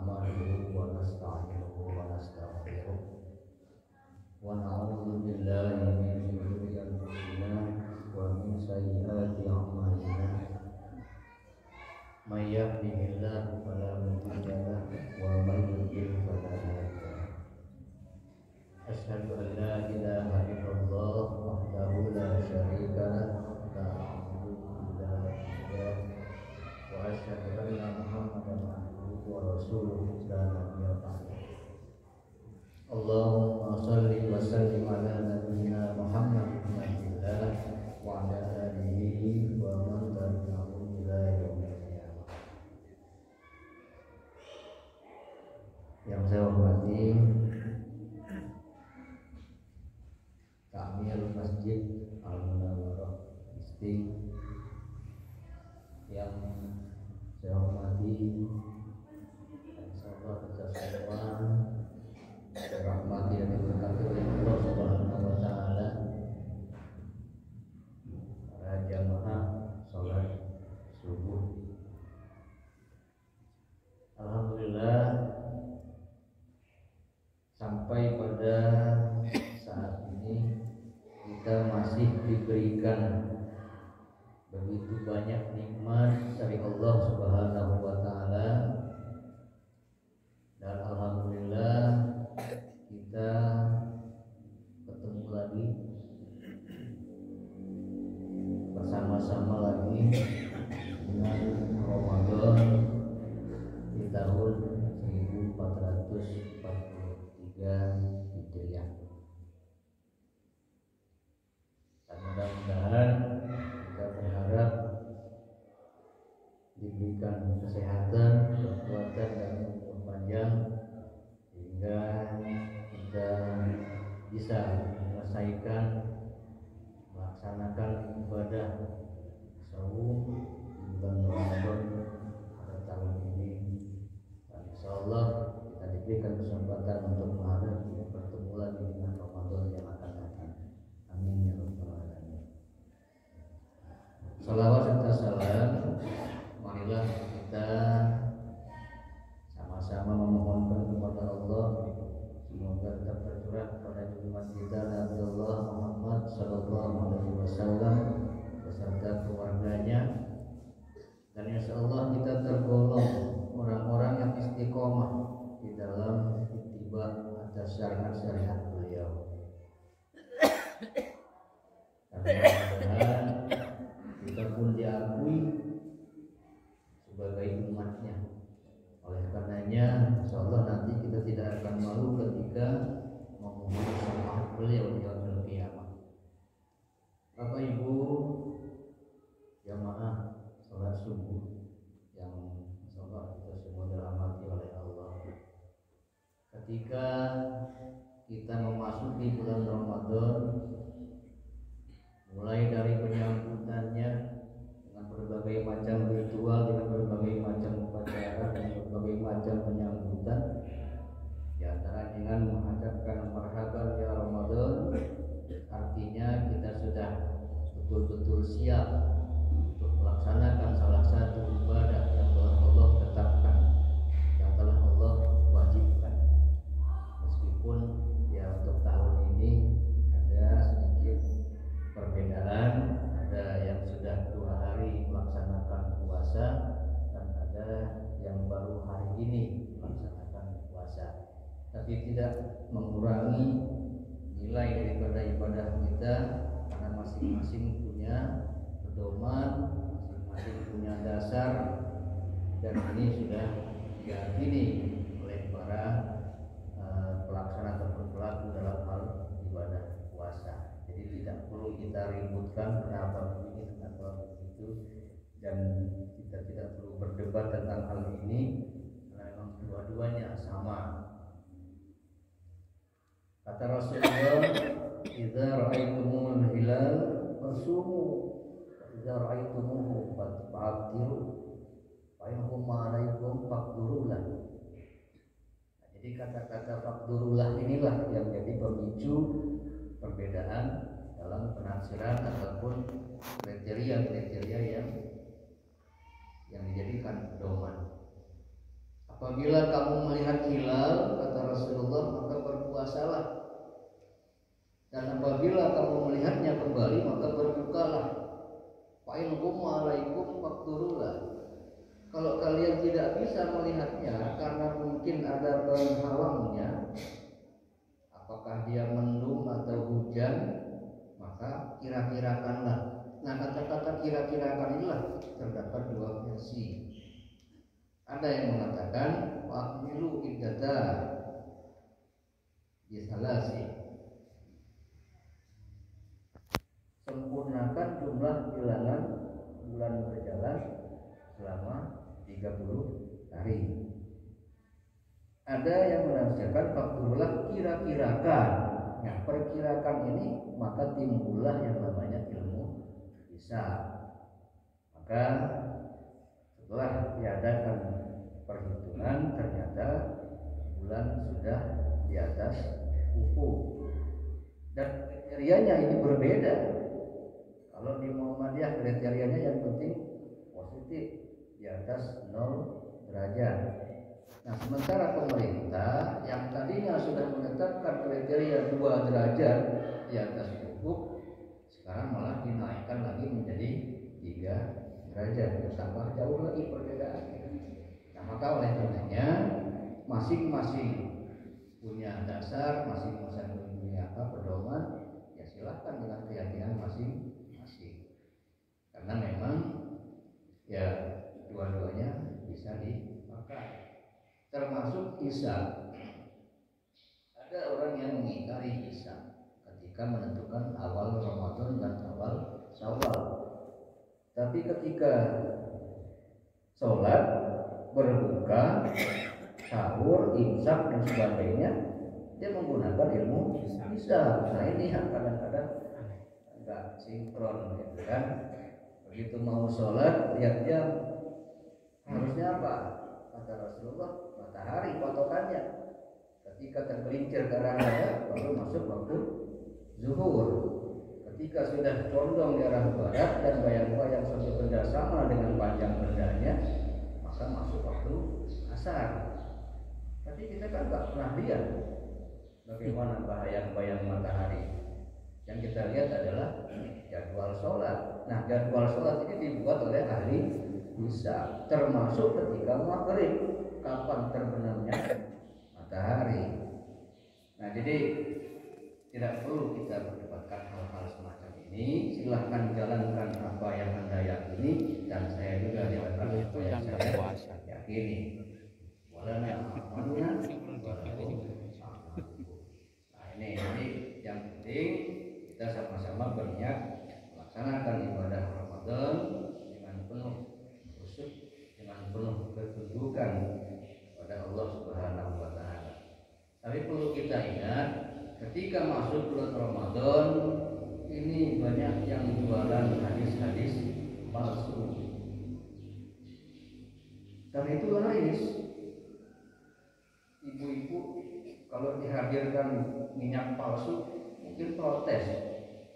نحمده ونستعينه ونستغفره ونعوذ بالله من شرور أنفسنا ومن سيئات أعمالنا من يهده الله فلا مضل له ومن يضلل فلا هادي له أشهد أن لا إله إلا الله وحده لا شريك له وأشهد أن محمدا عبده ورسوله لا نبي بعده اللهم صل وسلم على نبينا محمد بن عبد الله وعلى آله ومن تبعهم إلى يوم القيامة. Yang saya hormati Kamil Masjid Al-Munawwarah Isti, yang saya hormati dan sahabat kita semua dirahmati dan diberkati oleh Allah Subhanahu wa taala. Para jamaah salat subuh, alhamdulillah sampai pada saat ini kita masih diberikan begitu banyak nikmat dari Allah Subhanahu wa taala, dan alhamdulillah kita ketemu lagi bersama-sama lagi dengan Ramadan di tahun 1443 Hijriah. Dan mudah-mudahan kita berharap diberikan kesehatan, kekuatan dan umur panjang sehingga kita bisa melaksanakan ibadah saum di bulan Ramadan pada tahun ini. Dan insyaallah kita diberikan kesempatan untuk menghadapi bertemu lagi dengan Ramadan yang akan datang. Amin ya rabbal alamin. Salawat serta salam, marilah kita sama-sama memohonkan kepada Allah semoga tetap tercurah kepada junjungan kita Nabi Allah Muhammad sallallahu alaihi wasallam beserta keluarganya, dan insyaallah kita tergolong orang-orang yang istiqomah di dalam ittiba atas syariat-syariat beliau. Mudah-mudahan kita pun diakui sebagai umatnya. Oleh karenanya insyaallah nanti kita tidak akan malu ketika memohon syafaat beliau di yaumil qiyamah. Bapak Ibu jamaah salat subuh yang insyaallah kita semua dirahmati oleh Allah. Ketika kita memasuki bulan Ramadan, mulai dari penyambutannya dengan berbagai macam ritual, dengan berbagai macam upacara dan berbagai macam penyambutan, di antara dengan mengucapkan marhaban ya Ramadan, artinya kita sudah betul-betul siap untuk melaksanakan salah satu ibadah yang telah Allah tetapkan, yang telah Allah wajibkan. Meskipun ya untuk tahun ini ada sedikit perbedaan, ada yang sudah 2 hari melaksanakan puasa dan ada yang baru hari ini melaksanakan puasa, tapi tidak mengurangi nilai daripada ibadah kita karena masing-masing punya pedoman, masing-masing punya dasar, dan ini sudah diyakini oleh para pelaksana atau pelaku dalam hal ibadah puasa. Jadi tidak perlu kita ributkan kenapa begini, kenapa begitu, dan kita tidak perlu berdebat tentang hal ini karena memang dua-duanya sama. Kata Rasulullah, "Idza ra'aitumul hilal fasumu, wa idza ra'aitumuhu fa'tiru, fa in huma 'alaikum faqdurulah." Jadi kata-kata faqdurulah inilah yang jadi pemicu perbedaan dalam penafsiran ataupun kriteria yang dijadikan pedoman. Apabila kamu melihat hilal, kata Rasulullah, maka berpuasalah. Dan apabila kamu melihatnya kembali, maka berbukalah. Fa'in gumma alaikum faqdurulah. Kalau kalian tidak bisa melihatnya karena mungkin ada penghalangnya, apakah dia mendung atau hujan, maka kira-kirakanlah. Nah, kata-kata kira-kirakan inilah terdapat dua versi. Ada yang mengatakan wa'milu iddata bisalasi, sempurnakan jumlah bilangan bulan berjalan selama 30 hari. Ada yang menafsirkan fakturlah kira-kirakan. Nah, perkirakan ini maka timbullah yang namanya ilmu hisab. Maka setelah diadakan perhitungan, ternyata bulan sudah di atas ufuk. Dan kriterianya ini berbeda. Kalau di Muhammadiyah kriterianya yang penting positif, di atas 0 derajat. Nah, sementara pemerintah yang tadinya sudah menetapkan kriteria 2 derajat di atas ufuk, sekarang malah dinaikkan lagi menjadi 3 derajat, tambah jauh lagi perbedaannya. Nah, maka oleh karenanya masing-masing punya dasar, masing-masing punya pedoman, ya silahkan dengan keyakinan masing-masing. Karena memang ya dua-duanya bisa dipakai. Termasuk hisab. Ada orang yang mengingkari hisab ketika menentukan awal Ramadan dan awal Syawal. Tapi ketika sholat, berbuka, sahur, imsak dan sebagainya, dia menggunakan ilmu hisab. Nah, ini yang kadang-kadang enggak sinkron, gitu kan? Begitu mau sholat, lihat jam, harusnya apa? Kata Rasulullah, matahari patokannya. Ketika tergelincir ke arah barat, baru masuk waktu zuhur. Ketika sudah condong di arah barat dan bayang-bayang satu benda sama dengan panjang bendanya, maka masuk waktu asar. Tapi kita kan nggak pernah lihat bagaimana bayang-bayang matahari. Yang kita lihat adalah jadwal sholat. Nah, jadwal sholat ini dibuat oleh ahli hisab, termasuk ketika maghrib, kapan terbenamnya matahari. Nah, jadi tidak perlu kita berdebatkan hal-hal semacam ini. Silahkan jalankan apa yang Anda yakini, dan saya juga jalankan apa yang saya yakini. Walana amanuna walakum. Nah, ini jadi yang penting kita sama-sama berniat melaksanakan ibadah Ramadan dengan penuh khusyuk, dengan penuh ketundukan kepada Allah Subhanahu wa taala. Tapi perlu kita ingat, ketika masuk bulan Ramadan ini banyak yang jualan hadis-hadis palsu. Dan itu laris. Ibu-ibu kalau dihadirkan minyak palsu mungkin protes,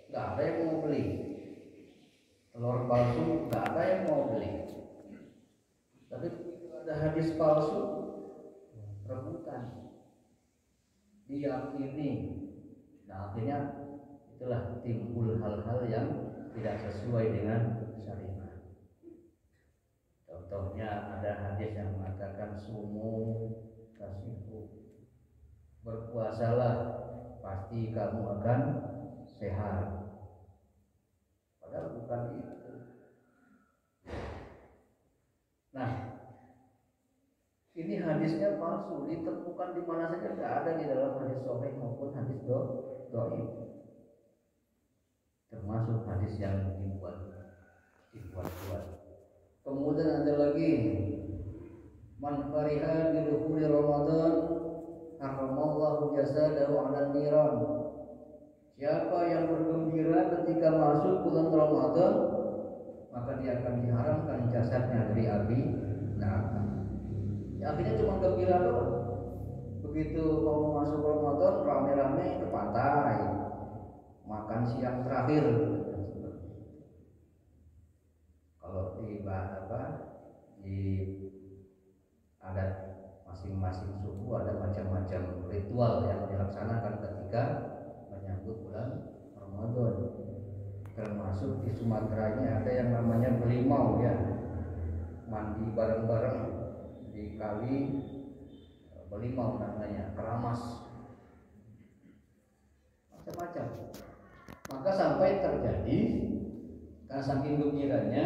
nggak ada yang mau beli. Telur palsu nggak ada yang mau beli. Tapi ada hadis palsu, rebutan, diyakini. Nah, akhirnya itulah timbul hal-hal yang tidak sesuai dengan syariat. Contohnya ada hadis yang mengatakan sumu tasihu, berpuasalah pasti kamu akan sehat. Padahal bukan itu. Nah, ini hadisnya palsu, ditemukan di mana saja, tidak ada di dalam hadis sahih maupun hadis dhaif. Termasuk hadis yang dibuat-buat. Kemudian ada lagi, man fariha bi dukhuli Ramadan haramallahu jasadahu 'alan niran. Siapa yang bergembira ketika masuk bulan Ramadan, maka dia akan diharamkan jasadnya dari api neraka. Ya, akhirnya cuma gembira doang. Begitu mau masuk Ramadan, rame-rame ke pantai, makan siang terakhir. Kalau di adat masing-masing suku ada macam-macam ritual yang dilaksanakan ketika menyambut bulan Ramadan. Termasuk di Sumateranya ada yang namanya belimau ya, mandi bareng-bareng di kali belimau namanya, keramas, macam-macam. Maka sampai terjadi karena saking gembiranya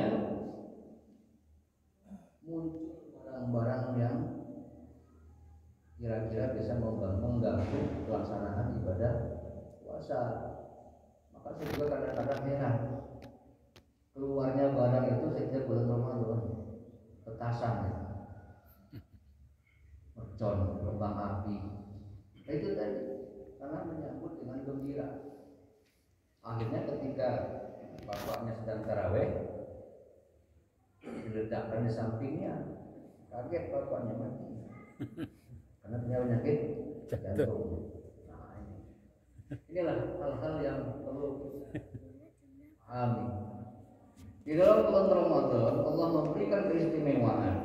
muncul barang-barang yang kira-kira bisa mengganggu pelaksanaan ibadah puasa. Maka saya juga kadang-kadang heran, keluarnya barang itu setiap bulan Ramadan, petasan, mercon, kembang api, itu tadi karena menyambut dengan gembira. Akhirnya ketika bapaknya sedang taraweh, diletakkan di sampingnya, kaget bapaknya mati karena punya penyakit jantung. Nah, inilah hal-hal yang perlu pahami. Di dalam bulan Ramadan Allah memberikan keistimewaan.